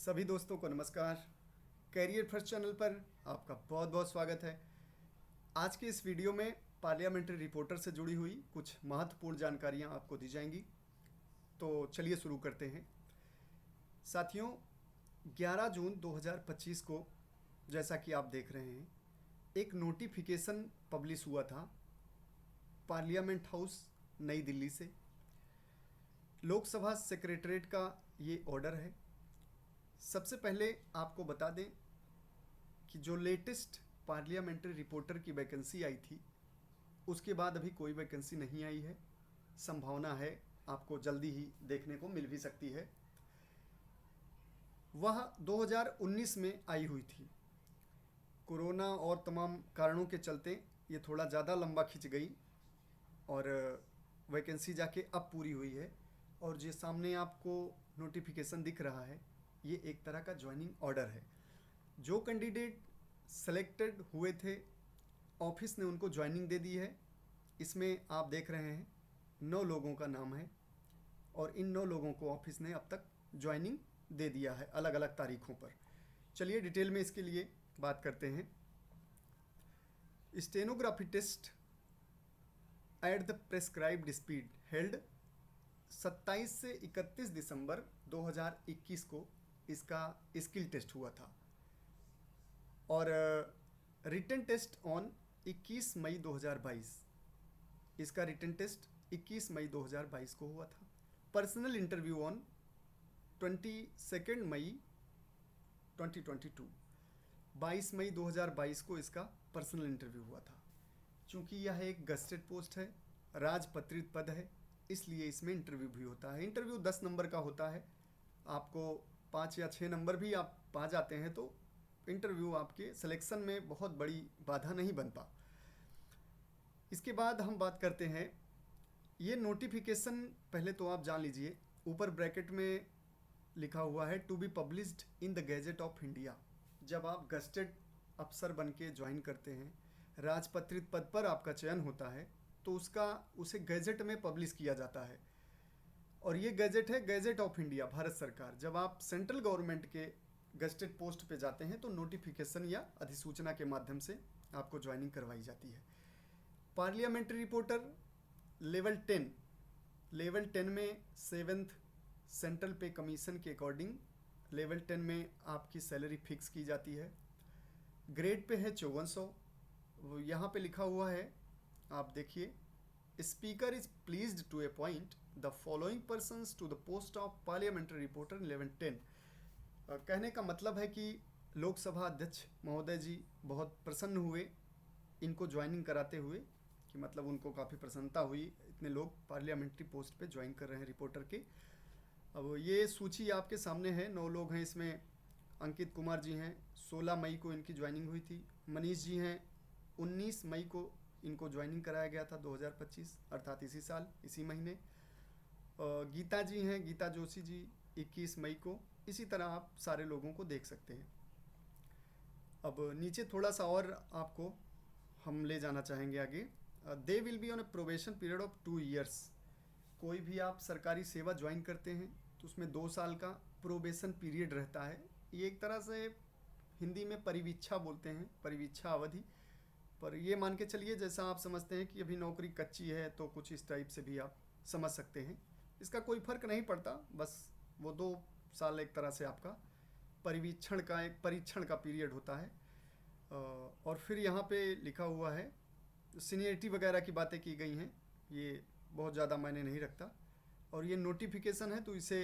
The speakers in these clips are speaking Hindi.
सभी दोस्तों को नमस्कार। कैरियर फर्स्ट चैनल पर आपका बहुत बहुत स्वागत है। आज के इस वीडियो में पार्लियामेंट्री रिपोर्टर से जुड़ी हुई कुछ महत्वपूर्ण जानकारियां आपको दी जाएंगी। तो चलिए शुरू करते हैं। साथियों, 11 जून 2025 को जैसा कि आप देख रहे हैं, एक नोटिफिकेशन पब्लिश हुआ था पार्लियामेंट हाउस नई दिल्ली से। लोकसभा सेक्रेटरीट का ये ऑर्डर है। सबसे पहले आपको बता दें कि जो लेटेस्ट पार्लियामेंट्री रिपोर्टर की वैकेंसी आई थी, उसके बाद अभी कोई वैकेंसी नहीं आई है। संभावना है आपको जल्दी ही देखने को मिल भी सकती है। वह 2019 में आई हुई थी। कोरोना और तमाम कारणों के चलते ये थोड़ा ज़्यादा लंबा खिंच गई और वैकेंसी जाके अब पूरी हुई है। और जो सामने आपको नोटिफिकेशन दिख रहा है, ये एक तरह का ज्वाइनिंग ऑर्डर है। जो कैंडिडेट सेलेक्टेड हुए थे, ऑफिस ने उनको ज्वाइनिंग दे दी है। इसमें आप देख रहे हैं 9 लोगों का नाम है और इन 9 लोगों को ऑफिस ने अब तक ज्वाइनिंग दे दिया है अलग अलग तारीखों पर। चलिए डिटेल में इसके लिए बात करते हैं। Stenography test at the prescribed speed held 27 से 31 दिसंबर 2021 को इसका स्किल टेस्ट हुआ था और रिटन टेस्ट ऑन 21 मई 2022, इसका रिटन टेस्ट 21 मई 2022 को हुआ था। पर्सनल इंटरव्यू ऑन 22 मई 2022, 22 मई 2022 को इसका पर्सनल इंटरव्यू हुआ था। चूँकि यह एक गस्टेड पोस्ट है, राजपत्रित पद है, इसलिए इसमें इंटरव्यू भी होता है। इंटरव्यू 10 नंबर का होता है। आपको 5 या 6 नंबर भी आप पा जाते हैं तो इंटरव्यू आपके सिलेक्शन में बहुत बड़ी बाधा नहीं बनता। इसके बाद हम बात करते हैं, ये नोटिफिकेशन पहले तो आप जान लीजिए, ऊपर ब्रैकेट में लिखा हुआ है to be published in the gazette of India. जब आप गस्टेड अफसर बन के ज्वाइन करते हैं, राजपत्रित पद पर आपका चयन होता है, तो उसे गैजेट में पब्लिश किया जाता है। और ये गैजेट है गैजेट ऑफ इंडिया, भारत सरकार। जब आप सेंट्रल गवर्नमेंट के गस्टेड पोस्ट पे जाते हैं तो नोटिफिकेशन या अधिसूचना के माध्यम से आपको ज्वाइनिंग करवाई जाती है। पार्लियामेंट्री रिपोर्टर लेवल 10 में 7th सेंट्रल पे कमीशन के अकॉर्डिंग लेवल 10 में आपकी सैलरी फिक्स की जाती है। ग्रेड पे है 5400। यहाँ पे लिखा हुआ है, आप देखिए, speaker is pleased to appoint the following persons to the post of parliamentary reporter level 10। कहने का मतलब है कि लोकसभा अध्यक्ष महोदय जी बहुत प्रसन्न हुए इनको ज्वाइनिंग कराते हुए, कि मतलब उनको काफ़ी प्रसन्नता हुई, इतने लोग पार्लियामेंट्री पोस्ट पे ज्वाइन कर रहे हैं रिपोर्टर के। अब ये सूची आपके सामने है। 9 लोग हैं इसमें। अंकित कुमार जी हैं, 16 मई को इनकी ज्वाइनिंग हुई थी। मनीष जी हैं, 19 मई को इनको ज्वाइनिंग कराया गया था 2025, अर्थात इसी साल इसी महीने। गीता जी हैं, गीता जोशी जी, 21 मई को। इसी तरह आप सारे लोगों को देख सकते हैं। अब नीचे थोड़ा सा और आपको हम ले जाना चाहेंगे आगे। They will be on A probation period of 2 years. कोई भी आप सरकारी सेवा ज्वाइन करते हैं तो उसमें 2 साल का प्रोबेशन पीरियड रहता है। ये एक तरह से हिंदी में परिवीक्षा बोलते हैं, परिवीक्षा अवधि। पर ये मान के चलिए, जैसा आप समझते हैं कि अभी नौकरी कच्ची है, तो कुछ इस टाइप से भी आप समझ सकते हैं। इसका कोई फर्क नहीं पड़ता, बस वो 2 साल एक तरह से आपका परिवीक्षण का, एक परीक्षण का पीरियड होता है। और फिर यहाँ पे लिखा हुआ है, सीनियरिटी वगैरह की बातें की गई हैं, ये बहुत ज़्यादा मायने नहीं रखता। और ये नोटिफिकेशन है तो इसे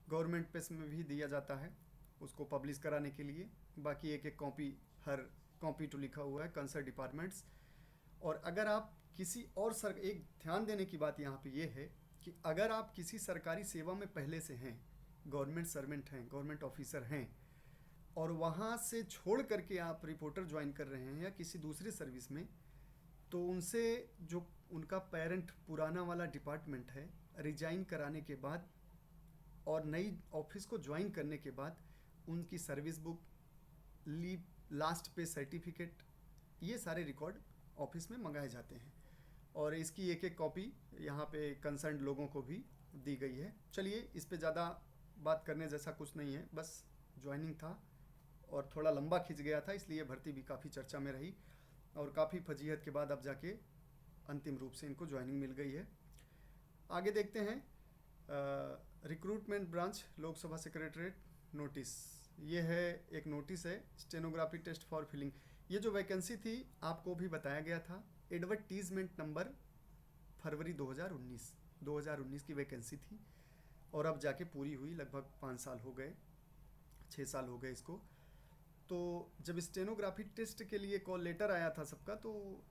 गवर्नमेंट प्रेस में भी दिया जाता है उसको पब्लिश कराने के लिए। बाकी एक कॉपी, हर कॉपी टू लिखा हुआ है कंसर्न डिपार्टमेंट्स। और अगर आप किसी और एक ध्यान देने की बात यहाँ पे ये है कि अगर आप किसी सरकारी सेवा में पहले से हैं, गवर्नमेंट सर्वेंट हैं, गवर्नमेंट ऑफिसर हैं, और वहाँ से छोड़ करके आप रिपोर्टर ज्वाइन कर रहे हैं या किसी दूसरी सर्विस में, तो उनसे जो उनका पेरेंट पुराना वाला डिपार्टमेंट है, रिजाइन कराने के बाद और नई ऑफिस को ज्वाइन करने के बाद उनकी सर्विस बुक, लीव, लास्ट पे सर्टिफिकेट, ये सारे रिकॉर्ड ऑफिस में मंगाए जाते हैं। और इसकी एक कॉपी यहाँ पे कंसर्न लोगों को भी दी गई है। चलिए, इस पे ज़्यादा बात करने जैसा कुछ नहीं है, बस ज्वाइनिंग था और थोड़ा लंबा खिंच गया था, इसलिए भर्ती भी काफ़ी चर्चा में रही और काफ़ी फजीहत के बाद अब जाके अंतिम रूप से इनको ज्वाइनिंग मिल गई है। आगे देखते हैं recruitment branch Lok Sabha secretariat notice. ये है एक नोटिस है, स्टेनोग्राफी टेस्ट फॉर फिलिंग। ये जो वैकेंसी थी आपको भी बताया गया था, एडवर्टीजमेंट नंबर फरवरी 2019 की वैकेंसी थी और अब जाके पूरी हुई, लगभग 5 साल हो गए, 6 साल हो गए इसको। तो जब स्टेनोग्राफी टेस्ट के लिए कॉल लेटर आया था सबका, तो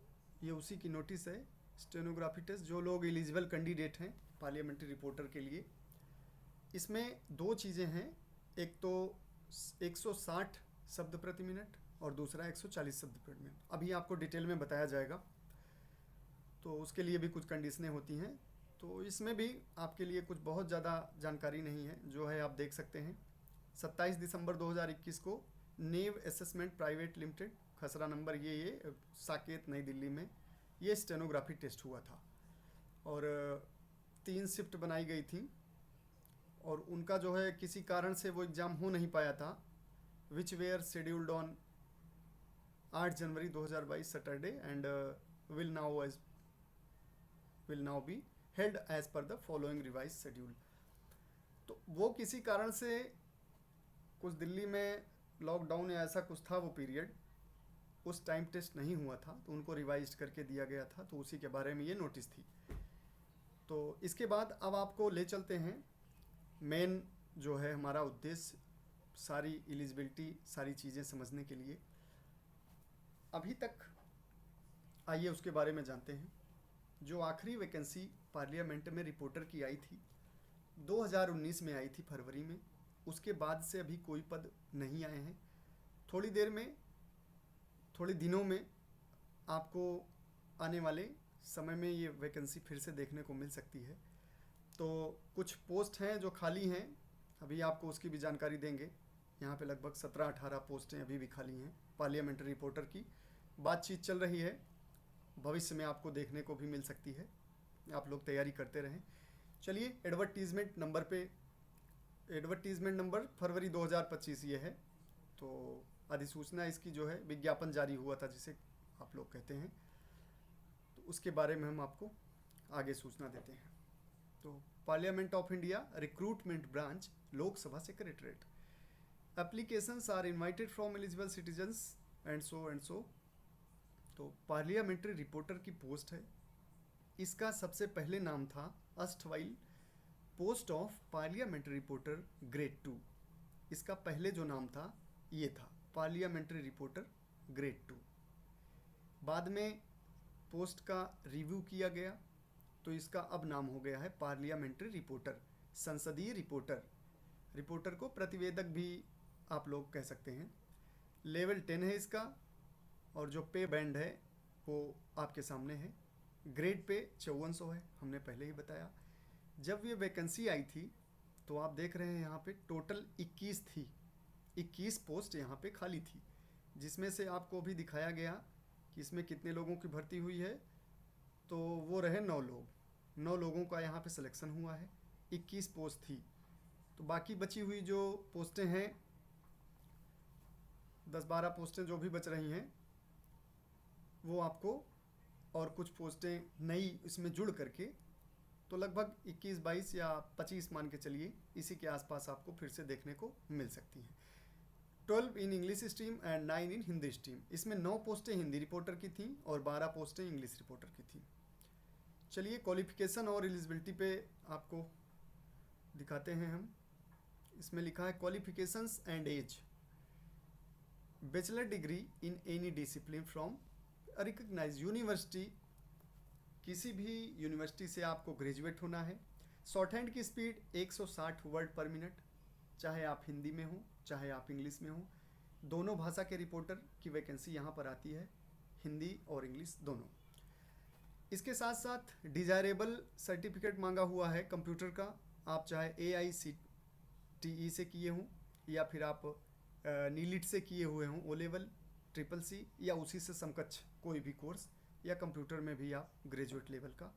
ये उसी की नोटिस है। स्टेनोग्राफी टेस्ट जो लोग एलिजिबल कैंडिडेट हैं पार्लियामेंट्री रिपोर्टर के लिए, इसमें दो चीज़ें हैं, एक तो 160 शब्द प्रति मिनट और दूसरा 140 शब्द प्रति मिनट। अभी आपको डिटेल में बताया जाएगा, तो उसके लिए भी कुछ कंडीशनें होती हैं। तो इसमें भी आपके लिए कुछ बहुत ज़्यादा जानकारी नहीं है, जो है आप देख सकते हैं। 27 दिसंबर 2021 को नेव असेसमेंट प्राइवेट लिमिटेड, खसरा नंबर ये साकेत नई दिल्ली में ये स्टेनोग्राफी टेस्ट हुआ था और 3 शिफ्ट बनाई गई थी और उनका जो है किसी कारण से वो एग्ज़ाम हो नहीं पाया था, which were scheduled on 8 January 2022 Saturday and will now be held as per the following revise schedule. तो वो किसी कारण से कुछ दिल्ली में लॉकडाउन या ऐसा कुछ था वो पीरियड, उस टाइम टेस्ट नहीं हुआ था, तो उनको रिवाइज करके दिया गया था, तो उसी के बारे में ये नोटिस थी। तो इसके बाद अब आपको ले चलते हैं मेन जो है हमारा उद्देश्य, सारी एलिजिबिलिटी सारी चीज़ें समझने के लिए। अभी तक आइए उसके बारे में जानते हैं। जो आखिरी वैकेंसी पार्लियामेंट में रिपोर्टर की आई थी 2019 में आई थी फरवरी में, उसके बाद से अभी कोई पद नहीं आए हैं। थोड़ी देर में, थोड़े दिनों में आपको आने वाले समय में ये वैकेंसी फिर से देखने को मिल सकती है। तो कुछ पोस्ट हैं जो खाली हैं, अभी आपको उसकी भी जानकारी देंगे। यहाँ पे लगभग 17-18 पोस्टें अभी भी खाली हैं पार्लियामेंट्री रिपोर्टर की। बातचीत चल रही है, भविष्य में आपको देखने को भी मिल सकती है, आप लोग तैयारी करते रहें। चलिए एडवर्टीजमेंट नंबर फरवरी 2025 ये है। तो अधिसूचना इसकी जो है विज्ञापन जारी हुआ था जिसे आप लोग कहते हैं, तो उसके बारे में हम आपको आगे सूचना देते हैं। तो parliament of India recruitment branch Lok Sabha secretariat, applications are invited from eligible citizens and so. तो पार्लियामेंट्री रिपोर्टर की पोस्ट है, इसका सबसे पहले नाम था erstwhile post of parliamentary reporter grade 2। इसका पहले जो नाम था ये था पार्लियामेंट्री रिपोर्टर ग्रेड 2। बाद में पोस्ट का रिव्यू किया गया तो इसका अब नाम हो गया है पार्लियामेंट्री रिपोर्टर, संसदीय रिपोर्टर। रिपोर्टर को प्रतिवेदक भी आप लोग कह सकते हैं। लेवल 10 है इसका और जो पे बैंड है वो आपके सामने है। ग्रेड पे 5400 है, हमने पहले ही बताया। जब ये वैकेंसी आई थी तो आप देख रहे हैं यहाँ पे टोटल 21 थी, 21 पोस्ट यहाँ पे खाली थी, जिसमें से आपको भी दिखाया गया कि इसमें कितने लोगों की भर्ती हुई है। तो वो रहे 9 लोग, 9 लोगों का यहाँ पे सिलेक्शन हुआ है, 21 पोस्ट थी। तो बाकी बची हुई जो पोस्टें हैं 10-12 पोस्टें जो भी बच रही हैं वो आपको, और कुछ पोस्टें नई इसमें जुड़ करके, तो लगभग 21-22 या 25 मान के चलिए, इसी के आसपास आपको फिर से देखने को मिल सकती हैं। 12 in English stream and 9 in Hindi stream. इसमें 9 पोस्टें हिंदी रिपोर्टर की थी और 12 पोस्टें इंग्लिश रिपोर्टर की थी। चलिए क्वालिफिकेशन और एलिजिबिलिटी पे आपको दिखाते हैं हम। इसमें लिखा है qualifications and age, bachelor degree in any discipline from recognise university, किसी भी यूनिवर्सिटी से आपको ग्रेजुएट होना है। शॉर्ट हैंड की स्पीड 160 वर्ड पर मिनट, चाहे आप हिंदी में हो चाहे आप इंग्लिश में हो, दोनों भाषा के रिपोर्टर की वैकेंसी यहाँ पर आती है, हिंदी और इंग्लिश दोनों। इसके साथ साथ डिजायरेबल सर्टिफिकेट मांगा हुआ है कंप्यूटर का, आप चाहे AICTE से किए हों या फिर आप नीलिट से किए हुए हों, O लेवल, CCC या उसी से समकक्ष कोई भी कोर्स, या कंप्यूटर में भी आप ग्रेजुएट लेवल का।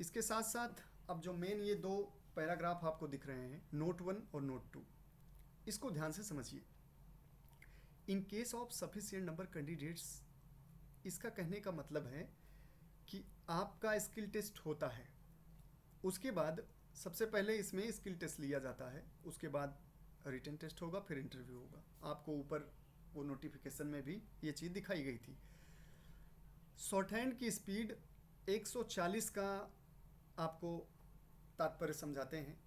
इसके साथ साथ अब जो मेन ये 2 पैराग्राफ आपको दिख रहे हैं, नोट 1 और नोट 2, इसको ध्यान से समझिए। इन case of sufficient number candidates, इसका कहने का मतलब है कि आपका स्किल टेस्ट होता है, उसके बाद सबसे पहले इसमें स्किल टेस्ट लिया जाता है, उसके बाद रिटन टेस्ट होगा, फिर इंटरव्यू होगा। आपको ऊपर वो नोटिफिकेशन में भी ये चीज़ दिखाई गई थी। शॉर्ट हैंड की स्पीड 140 का आपको तात्पर्य समझाते हैं।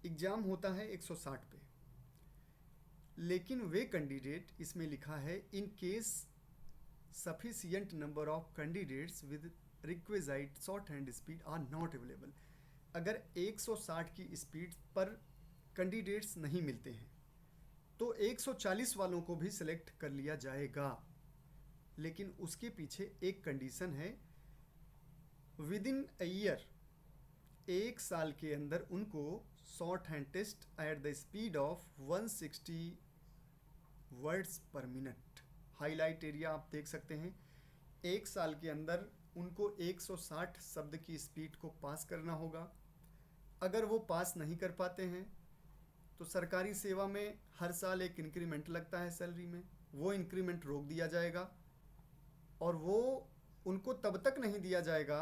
एग्ज़ाम होता है 160 पे, लेकिन वे कैंडिडेट, इसमें लिखा है in case sufficient number of candidates with requisite shorthand speed are not available. अगर 160 की स्पीड पर कैंडिडेट्स नहीं मिलते हैं तो 140 वालों को भी सिलेक्ट कर लिया जाएगा, लेकिन उसके पीछे एक कंडीशन है, विद इन अ ईयर, 1 साल के अंदर उनको shorthand test at the speed of 160 words per minute. Highlight area आप देख सकते हैं, 1 साल के अंदर उनको 160 शब्द की स्पीड को पास करना होगा। अगर वो पास नहीं कर पाते हैं तो सरकारी सेवा में हर साल एक इंक्रीमेंट लगता है सैलरी में, वो इंक्रीमेंट रोक दिया जाएगा और वो उनको तब तक नहीं दिया जाएगा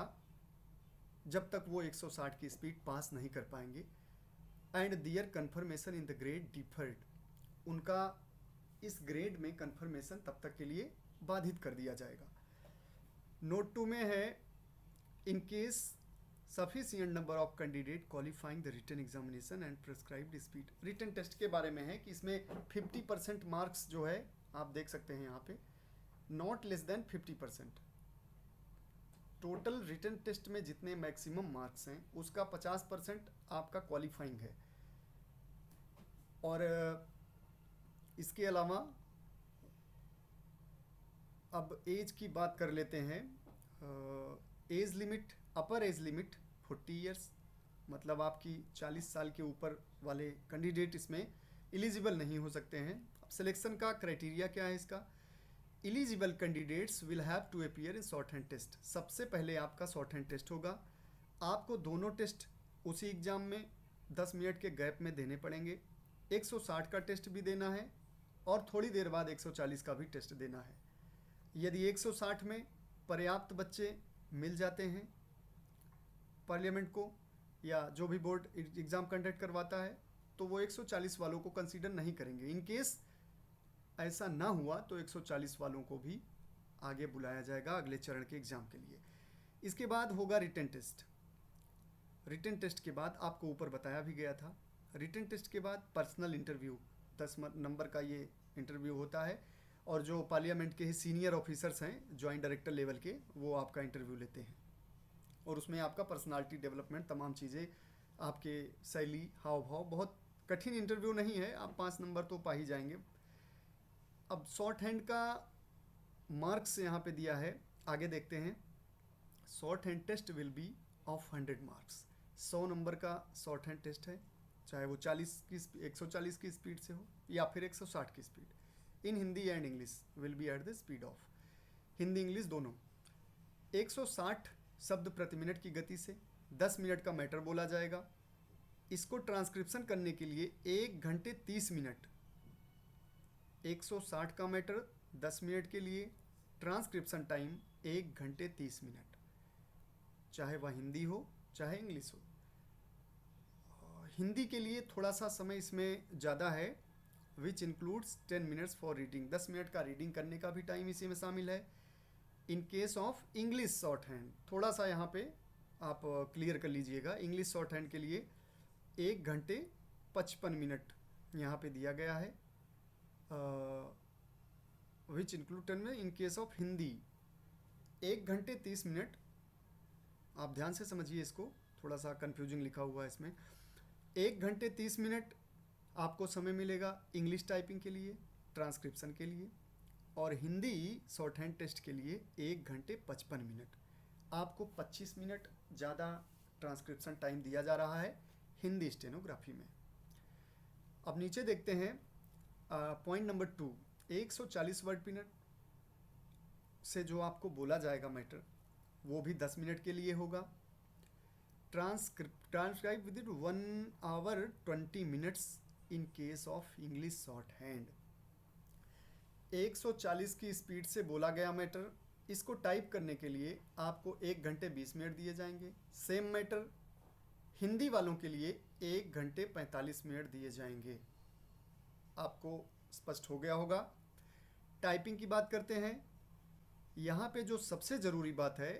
जब तक वो 160 की स्पीड पास नहीं कर पाएंगे। And their confirmation in the grade deferred, उनका इस ग्रेड में कन्फर्मेशन तब तक के लिए बाधित कर दिया जाएगा। नोट 2 में है, in case sufficient number of candidate qualifying the written examination and prescribed speed. Written test के बारे में है कि इसमें 50% मार्क्स जो है आप देख सकते हैं यहाँ पे, not less than 50%। Total written test में जितने मैक्सिमम मार्क्स हैं उसका 50% आपका क्वालिफाइंग है। और इसके अलावा अब एज की बात कर लेते हैं। एज लिमिट, अपर एज लिमिट 40 ईयर्स, मतलब आपकी 40 साल के ऊपर वाले कैंडिडेट इसमें एलिजिबल नहीं हो सकते हैं। अब सिलेक्शन का क्राइटेरिया क्या है इसका, eligible candidates will have to appear in shorthand test. सबसे पहले आपका शॉर्ट हैंड टेस्ट होगा, आपको दोनों टेस्ट उसी एग्ज़ाम में 10 मिनट के गैप में देने पड़ेंगे। 160 का टेस्ट भी देना है और थोड़ी देर बाद 140 का भी टेस्ट देना है। यदि 160 में पर्याप्त बच्चे मिल जाते हैं पार्लियामेंट को या जो भी बोर्ड एग्ज़ाम कंडक्ट करवाता है, तो वो 140 वालों को कंसीडर नहीं करेंगे। इन केस ऐसा ना हुआ तो 140 वालों को भी आगे बुलाया जाएगा अगले चरण के एग्ज़ाम के लिए। इसके बाद होगा रिटन टेस्ट। रिटन टेस्ट के बाद आपको ऊपर बताया भी गया था, रिटन टेस्ट के बाद पर्सनल इंटरव्यू, 10 नंबर का ये इंटरव्यू होता है और जो पार्लियामेंट के सीनियर ऑफिसर्स हैं जॉइंट डायरेक्टर लेवल के, वो आपका इंटरव्यू लेते हैं और उसमें आपका पर्सनालिटी डेवलपमेंट, तमाम चीज़ें, आपके शैली, हाव भाव, बहुत कठिन इंटरव्यू नहीं है, आप 5 नंबर तो पा ही जाएंगे। अब शॉर्ट हैंड का मार्क्स यहाँ पे दिया है, आगे देखते हैं। Shorthand test will be of 100 marks. 100 number का शॉर्ट हैंड टेस्ट है, चाहे वो 140 की स्पीड से हो या फिर 160 की speed. In Hindi and English will be eight the speed of, Hindi English दोनों। 160 शब्द प्रति मिनट की गति से 10 मिनट का मैटर बोला जाएगा। इसको ट्रांसक्रिप्शन करने के लिए 1 घंटे 30 मिनट, 160 का मैटर 10 मिनट के लिए, ट्रांसक्रिप्शन टाइम 1 घंटे 30 मिनट, चाहे वह हिंदी हो चाहे इंग्लिश हो। हिंदी के लिए थोड़ा सा समय इसमें ज़्यादा है, which includes 10 minutes for reading, 10 minute का रीडिंग करने का भी टाइम इसी में शामिल है। In case of English short hand, थोड़ा सा यहाँ पे आप क्लियर कर लीजिएगा, इंग्लिश शॉर्ट हैंड के लिए 1 घंटे 55 मिनट यहाँ पे दिया गया है, विच इंक्लूड 10 में। इन केस ऑफ हिंदी 1 घंटे 30 मिनट, आप ध्यान से समझिए इसको, थोड़ा सा कंफ्यूजिंग लिखा हुआ है इसमें। 1 घंटे 30 मिनट आपको समय मिलेगा इंग्लिश टाइपिंग के लिए, ट्रांसक्रिप्शन के लिए, और हिंदी शॉर्ट हैंड टेस्ट के लिए 1 घंटे 55 मिनट। आपको 25 मिनट ज़्यादा ट्रांसक्रिप्शन टाइम दिया जा रहा है हिंदी स्टेनोग्राफी में। अब नीचे देखते हैं पॉइंट नंबर 2, 140 वर्ड मिनट से जो आपको बोला जाएगा मैटर, वो भी 10 मिनट के लिए होगा। Transcribe within 1 hour 20 minutes in case of English shorthand. 140 की स्पीड से बोला गया मैटर, इसको टाइप करने के लिए आपको 1 घंटे 20 मिनट दिए जाएंगे। सेम मैटर हिंदी वालों के लिए 1 घंटे 45 मिनट दिए जाएंगे। आपको स्पष्ट हो गया होगा। टाइपिंग की बात करते हैं। यहाँ पे जो सबसे ज़रूरी बात है,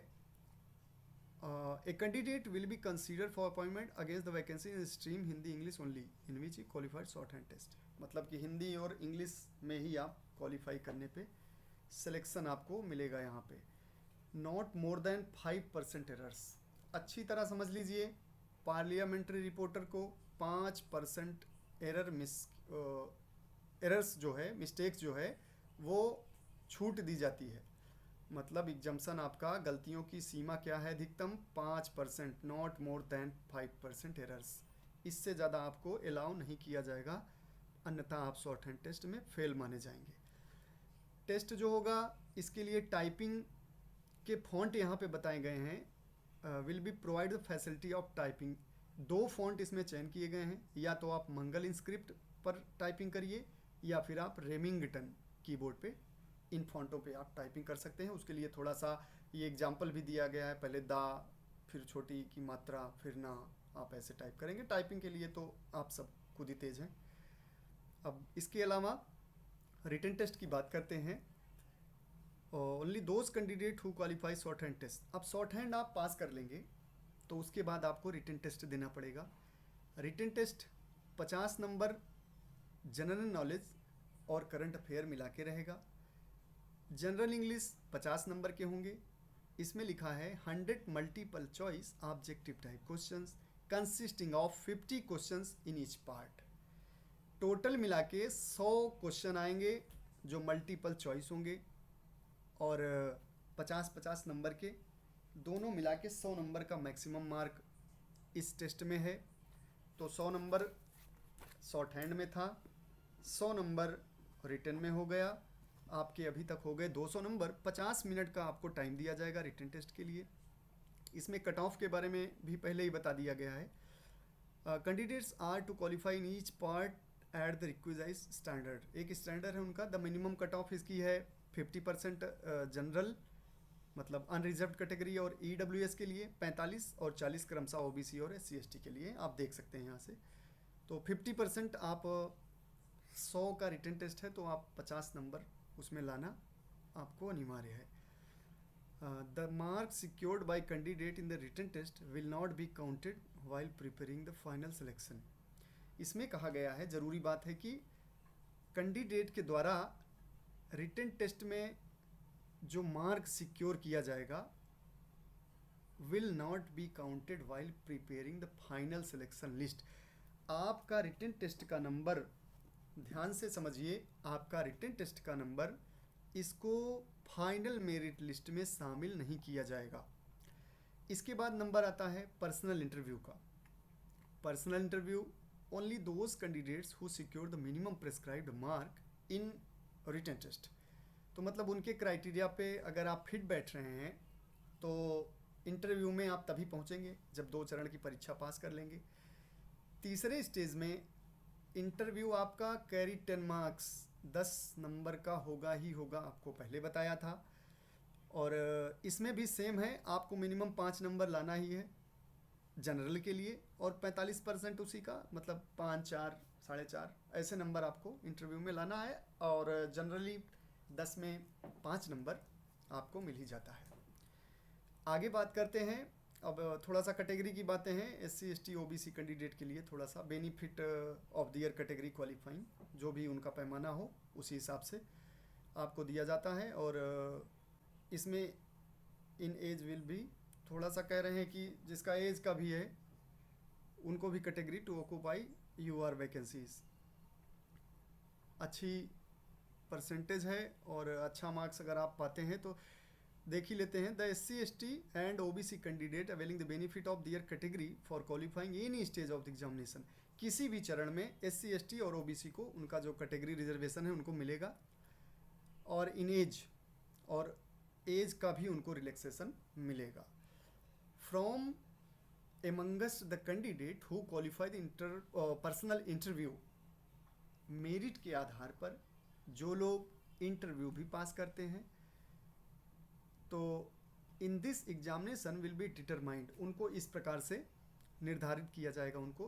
a candidate will be consider for appointment against the vacancy in stream Hindi English only in which he qualified shorthand test. मतलब कि हिंदी और इंग्लिश में ही आप क्वालिफाई करने पे सिलेक्शन आपको मिलेगा। यहाँ पे नॉट मोर देन 5% एरर्स। अच्छी तरह समझ लीजिए, पार्लियामेंट्री रिपोर्टर को 5% एरर्स जो है, मिस्टेक्स जो है, वो छूट दी जाती है। मतलब एग्जाम्शन आपका गलतियों की सीमा क्या है, अधिकतम 5%, नॉट मोर देन 5% एरर्स। इससे ज़्यादा आपको अलाउ नहीं किया जाएगा, अन्यथा आप शॉर्ट हैंड टेस्ट में फेल माने जाएंगे। टेस्ट जो होगा इसके लिए टाइपिंग के फॉन्ट यहाँ पे बताए गए हैं। Will be provide the facility of typing. 2 font इसमें चयन किए गए हैं, या तो आप मंगल इंस्क्रिप्ट पर टाइपिंग करिए या फिर आप रेमिंगटन कीबोर्ड पे इन फॉन्टों पे आप टाइपिंग कर सकते हैं। उसके लिए थोड़ा सा ये एग्जाम्पल भी दिया गया है, पहले दा, फिर छोटी की मात्रा, फिर ना, आप ऐसे टाइप करेंगे। टाइपिंग के लिए तो आप सब खुद ही तेज हैं। अब इसके अलावा रिटन टेस्ट की बात करते हैं। Only those candidate who qualify shorthand test. अब शॉर्ट हैंड आप पास कर लेंगे तो उसके बाद आपको रिटन टेस्ट देना पड़ेगा। Written test 50 number general knowledge और करंट अफेयर मिला के रहेगा। जनरल इंग्लिश 50 नंबर के होंगे। इसमें लिखा है 100 multiple choice objective type questions consisting of 50 questions in each part. Total मिला के 100 क्वेश्चन आएंगे जो मल्टीपल चॉइस होंगे और 50-50 नंबर के, दोनों मिला के 100 नंबर का मैक्सिमम मार्क इस टेस्ट में है। तो 100 नंबर शॉर्ट हैंड में था, 100 नंबर रिटन में हो गया। आपके अभी तक हो गए 200 नंबर। 50 मिनट का आपको टाइम दिया जाएगा रिटन टेस्ट के लिए। इसमें कट ऑफ के बारे में भी पहले ही बता दिया गया है। Candidates are to qualify in each part at the requisite standard. एक स्टैंडर्ड है उनका। द मिनिमम कट ऑफ इसकी है 50% जनरल मतलब अनरिजर्व कैटेगरी और EWS के लिए, 45 और 40 क्रमशः OBC और SC/ST के लिए। आप देख सकते हैं यहाँ से। तो 50% आप 100 का रिटन टेस्ट है तो आप 50 नंबर उसमें लाना आपको अनिवार्य है। The marks secured by candidate in the written test will not be counted while preparing the final selection. इसमें कहा गया है, ज़रूरी बात है कि कैंडिडेट के द्वारा रिटन टेस्ट में जो मार्क सिक्योर किया जाएगा will not be counted while preparing the final selection list. आपका रिटन टेस्ट का नंबर, ध्यान से समझिए, आपका रिटन टेस्ट का नंबर इसको फाइनल मेरिट लिस्ट में शामिल नहीं किया जाएगा। इसके बाद नंबर आता है पर्सनल इंटरव्यू का। Personal interview only those candidates who secure the minimum prescribed mark in written test. तो मतलब उनके क्राइटेरिया पे अगर आप फिट बैठ रहे हैं तो इंटरव्यू में आप तभी पहुंचेंगे जब 2 चरण की परीक्षा पास कर लेंगे। तीसरे स्टेज में इंटरव्यू आपका कैरी 10 मार्क्स 10 नंबर का होगा ही होगा, आपको पहले बताया था। और इसमें भी सेम है, आपको मिनिमम 5 नंबर लाना ही है जनरल के लिए और 45% उसी का, मतलब 5, 4, 4.5 ऐसे नंबर आपको इंटरव्यू में लाना है। और जनरली 10 में 5 नंबर आपको मिल ही जाता है। आगे बात करते हैं, अब थोड़ा सा कैटेगरी की बातें हैं। SC/ST OBC कैंडिडेट के लिए थोड़ा सा benefit of the year category qualifying, जो भी उनका पैमाना हो उसी हिसाब से आपको दिया जाता है। और इसमें इन एज विल भी थोड़ा सा कह रहे हैं कि जिसका एज का भी है उनको भी category to occupy UR vacancies. अच्छी परसेंटेज है और अच्छा मार्क्स अगर आप पाते हैं तो देख ही लेते हैं। The SC/ST and OBC candidate availing the benefit of their category for qualifying any stage of the examination. किसी भी चरण में SC/ST और OBC को उनका जो कैटेगरी रिजर्वेशन है उनको मिलेगा। और इन एज और एज का भी उनको रिलैक्सेशन मिलेगा। From amongst the candidate who qualify the personal interview merit के आधार पर जो लोग इंटरव्यू भी पास करते हैं, तो in this examination will be determined, उनको इस प्रकार से निर्धारित किया जाएगा उनको।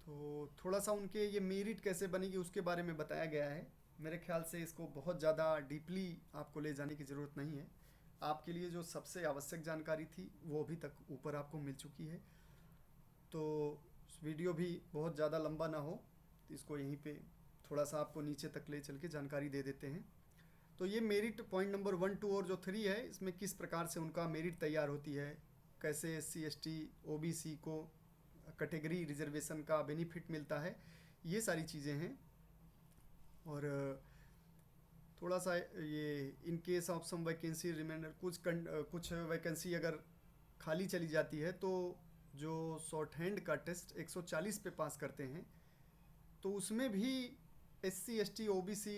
तो थोड़ा सा उनके ये मेरिट कैसे बनेगी उसके बारे में बताया गया है। मेरे ख्याल से इसको बहुत ज़्यादा डीपली आपको ले जाने की ज़रूरत नहीं है। आपके लिए जो सबसे आवश्यक जानकारी थी वो अभी तक ऊपर आपको मिल चुकी है। तो वीडियो भी बहुत ज़्यादा लंबा ना हो, तो इसको यहीं पे थोड़ा सा आपको नीचे तक ले चल के जानकारी दे देते हैं। तो ये मेरिट पॉइंट नंबर 1, 2 और जो 3 है, इसमें किस प्रकार से उनका मेरिट तैयार होती है, कैसे SC ST OBC को कैटेगरी रिजर्वेशन का बेनिफिट मिलता है, ये सारी चीज़ें हैं। और थोड़ा सा ये in case of some vacancy remainder, कुछ वैकेंसी अगर खाली चली जाती है तो जो शॉर्ट हैंड का टेस्ट 140 पे पास करते हैं, तो उसमें भी SC ST OBC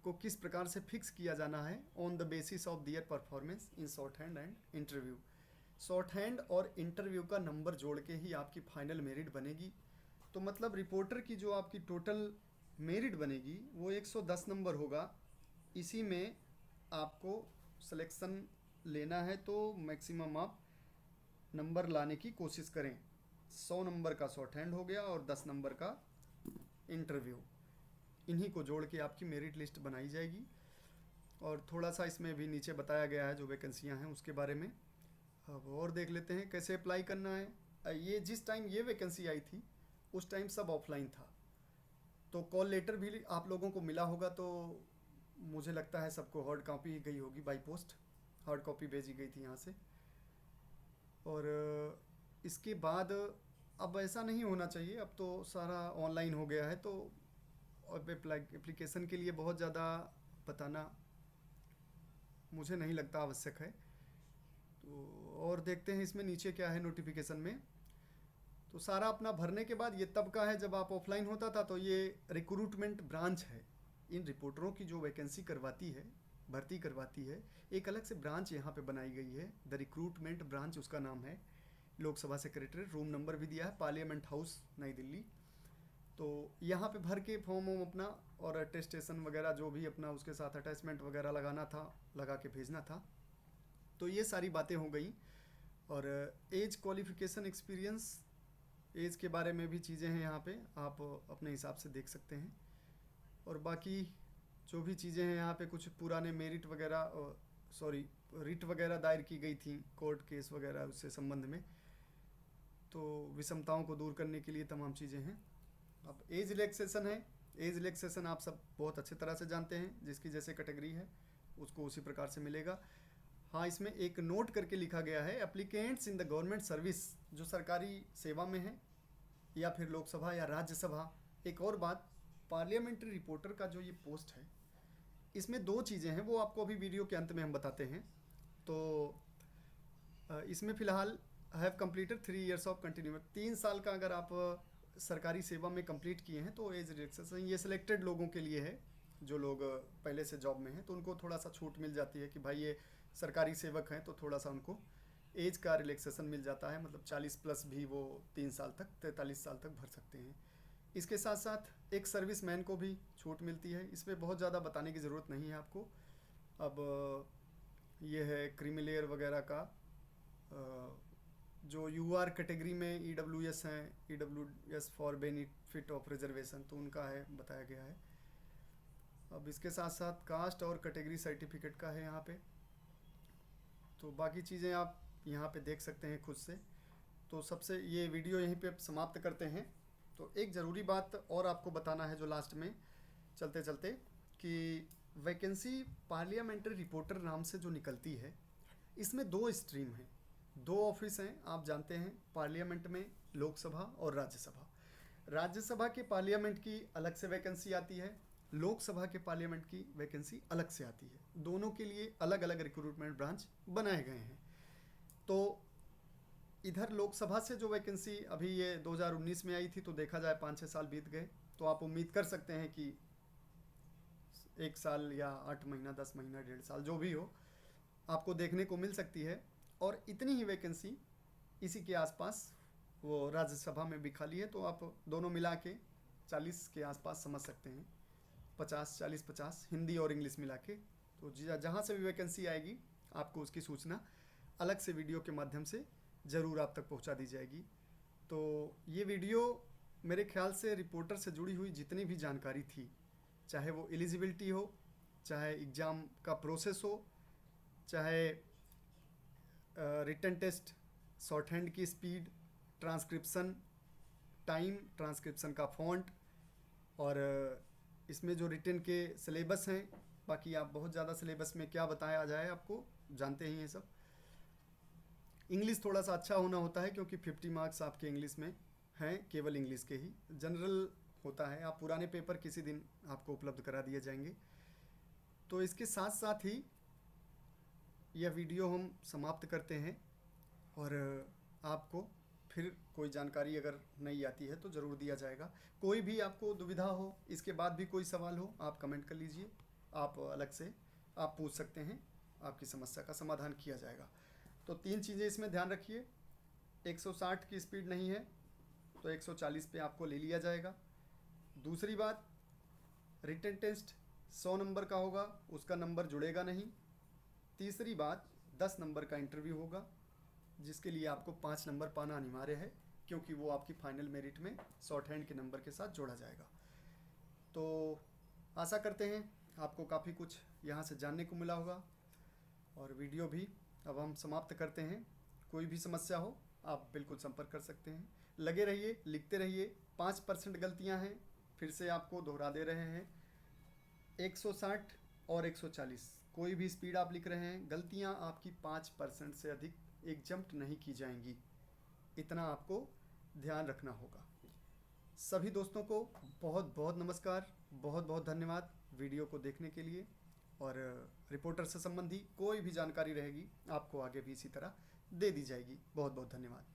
को किस प्रकार से फिक्स किया जाना है on the basis of their performance in shorthand and interview. Shorthand और इंटरव्यू का नंबर जोड़ के ही आपकी फाइनल मेरिट बनेगी। तो मतलब रिपोर्टर की जो आपकी टोटल मेरिट बनेगी वो 110 नंबर होगा। इसी में आपको सिलेक्शन लेना है तो मैक्सिमम आप नंबर लाने की कोशिश करें। 100 नंबर का शॉर्ट हैंड हो गया और 10 नंबर का इंटरव्यू, इन्हीं को जोड़ के आपकी मेरिट लिस्ट बनाई जाएगी। और थोड़ा सा इसमें भी नीचे बताया गया है जो वैकेंसियां हैं उसके बारे में। अब और देख लेते हैं कैसे अप्लाई करना है। ये जिस टाइम ये वैकेंसी आई थी उस टाइम सब ऑफलाइन था, तो कॉल लेटर भी आप लोगों को मिला होगा, तो मुझे लगता है सबको हार्ड कॉपी गई होगी बाई पोस्ट, हार्ड कॉपी भेजी गई थी यहाँ से। और इसके बाद अब ऐसा नहीं होना चाहिए, अब तो सारा ऑनलाइन हो गया है, तो अब एप्लीकेशन के लिए बहुत ज़्यादा बताना मुझे नहीं लगता आवश्यक है। तो और देखते हैं इसमें नीचे क्या है नोटिफिकेशन में। तो सारा अपना भरने के बाद ये तब का है जब आप ऑफलाइन होता था, तो ये रिक्रूटमेंट ब्रांच है, इन रिपोर्टरों की जो वैकेंसी करवाती है, भर्ती करवाती है, एक अलग से ब्रांच यहाँ पे बनाई गई है, द रिक्रूटमेंट ब्रांच उसका नाम है। लोकसभा सेक्रेटरीट, रूम नंबर भी दिया है, पार्लियामेंट हाउस नई दिल्ली। तो यहाँ पे भर के फॉर्म अपना और अटेस्टेशन वगैरह जो भी अपना उसके साथ अटैचमेंट वगैरह लगाना था, लगा के भेजना था। तो ये सारी बातें हो गई। और एज, क्वालिफिकेशन, एक्सपीरियंस, एज के बारे में भी चीज़ें हैं यहाँ पे, आप अपने हिसाब से देख सकते हैं। और बाकी जो भी चीज़ें हैं यहाँ पे, कुछ पुराने मेरिट वगैरह, सॉरी रिट वगैरह दायर की गई थी कोर्ट केस वगैरह उससे संबंध में, तो विषमताओं को दूर करने के लिए तमाम चीज़ें हैं। अब एज रिलैक्सेशन है, एज रिलैक्सेशन आप सब बहुत अच्छे तरह से जानते हैं, जिसकी जैसे कैटेगरी है उसको उसी प्रकार से मिलेगा। हाँ, इसमें एक नोट करके लिखा गया है, applicants in the government service, जो सरकारी सेवा में है या फिर लोकसभा या राज्यसभा। एक और बात, पार्लियामेंट्री रिपोर्टर का जो ये पोस्ट है, इसमें 2 चीज़ें हैं, वो आपको अभी वीडियो के अंत में हम बताते हैं। तो इसमें फ़िलहाल have completed 3 years of continuous, 3 साल का अगर आप सरकारी सेवा में कंप्लीट किए हैं तो एज रिलैक्सेशन ये सिलेक्टेड लोगों के लिए है, जो लोग पहले से जॉब में हैं, तो उनको थोड़ा सा छूट मिल जाती है कि भाई ये सरकारी सेवक हैं, तो थोड़ा सा उनको एज का रिलैक्सेशन मिल जाता है, मतलब 40 प्लस भी वो 3 साल तक, 43 साल तक भर सकते हैं। इसके साथ साथ एक सर्विस मैन को भी छूट मिलती है, इसमें बहुत ज़्यादा बताने की ज़रूरत नहीं है आपको। अब ये है क्रीमिलेयर वगैरह का, जो UR कैटेगरी में EWS हैं, EWS for benefit of reservation, तो उनका है, बताया गया है। अब इसके साथ साथ कास्ट और कैटेगरी सर्टिफिकेट का है यहाँ पे। तो बाकी चीज़ें आप यहाँ पे देख सकते हैं खुद से। तो सबसे ये वीडियो यहीं पे समाप्त करते हैं। तो एक ज़रूरी बात और आपको बताना है जो लास्ट में चलते चलते, कि वैकेंसी पार्लियामेंट्री रिपोर्टर नाम से जो निकलती है, इसमें 2 स्ट्रीम हैं, 2 ऑफिस हैं, आप जानते हैं, पार्लियामेंट में लोकसभा और राज्यसभा। राज्यसभा के पार्लियामेंट की अलग से वैकेंसी आती है, लोकसभा के पार्लियामेंट की वैकेंसी अलग से आती है, दोनों के लिए अलग अलग रिक्रूटमेंट ब्रांच बनाए गए हैं। तो इधर लोकसभा से जो वैकेंसी अभी ये 2019 में आई थी, तो देखा जाए 5-6 साल बीत गए, तो आप उम्मीद कर सकते हैं कि 1 साल या 8 महीना, 10 महीना, 1.5 साल जो भी हो, आपको देखने को मिल सकती है। और इतनी ही वैकेंसी इसी के आसपास वो राज्यसभा में भी खाली है, तो आप दोनों मिला के 40 के आसपास समझ सकते हैं, 50 40 50 हिंदी और इंग्लिश मिला के। तो जहाँ से भी वैकेंसी आएगी आपको उसकी सूचना अलग से वीडियो के माध्यम से ज़रूर आप तक पहुँचा दी जाएगी। तो ये वीडियो मेरे ख्याल से रिपोर्टर से जुड़ी हुई जितनी भी जानकारी थी, चाहे वो एलिजिबिलिटी हो, चाहे एग्ज़ाम का प्रोसेस हो, चाहे रिटन टेस्ट, शॉर्ट हैंड की स्पीड, ट्रांसक्रिप्शन टाइम, ट्रांसक्रिप्शन का फॉन्ट, और इसमें जो रिटन के सिलेबस हैं, बाकी आप बहुत ज़्यादा सिलेबस में क्या बताया जाए आपको जानते ही हैं सब। इंग्लिश थोड़ा सा अच्छा होना होता है क्योंकि 50 मार्क्स आपके इंग्लिश में हैं, केवल इंग्लिश के ही। जनरल होता है, आप पुराने पेपर किसी दिन आपको उपलब्ध करा दिए जाएंगे। तो इसके साथ साथ ही यह वीडियो हम समाप्त करते हैं, और आपको फिर कोई जानकारी अगर नहीं आती है तो ज़रूर दिया जाएगा। कोई भी आपको दुविधा हो, इसके बाद भी कोई सवाल हो, आप कमेंट कर लीजिए, आप अलग से आप पूछ सकते हैं, आपकी समस्या का समाधान किया जाएगा। तो 3 चीज़ें इसमें ध्यान रखिए, 160 की स्पीड नहीं है तो 140 पे आपको ले लिया जाएगा। दूसरी बात, रिटन टेस्ट 100 नंबर का होगा, उसका नंबर जुड़ेगा नहीं। तीसरी बात, 10 नंबर का इंटरव्यू होगा जिसके लिए आपको 5 नंबर पाना अनिवार्य है, क्योंकि वो आपकी फाइनल मेरिट में शॉर्ट हैंड के नंबर के साथ जोड़ा जाएगा। तो आशा करते हैं आपको काफ़ी कुछ यहाँ से जानने को मिला होगा, और वीडियो भी अब हम समाप्त करते हैं। कोई भी समस्या हो आप बिल्कुल संपर्क कर सकते हैं। लगे रहिए, लिखते रहिए। 5% गलतियाँ हैं, फिर से आपको दोहरा दे रहे हैं। 160 और 140 कोई भी स्पीड आप लिख रहे हैं, गलतियाँ आपकी 5% से अधिक एग्जम्प्ट नहीं की जाएंगी, इतना आपको ध्यान रखना होगा। सभी दोस्तों को बहुत बहुत नमस्कार, बहुत बहुत धन्यवाद वीडियो को देखने के लिए। और रिपोर्टर से संबंधी कोई भी जानकारी रहेगी आपको आगे भी इसी तरह दे दी जाएगी। बहुत बहुत धन्यवाद।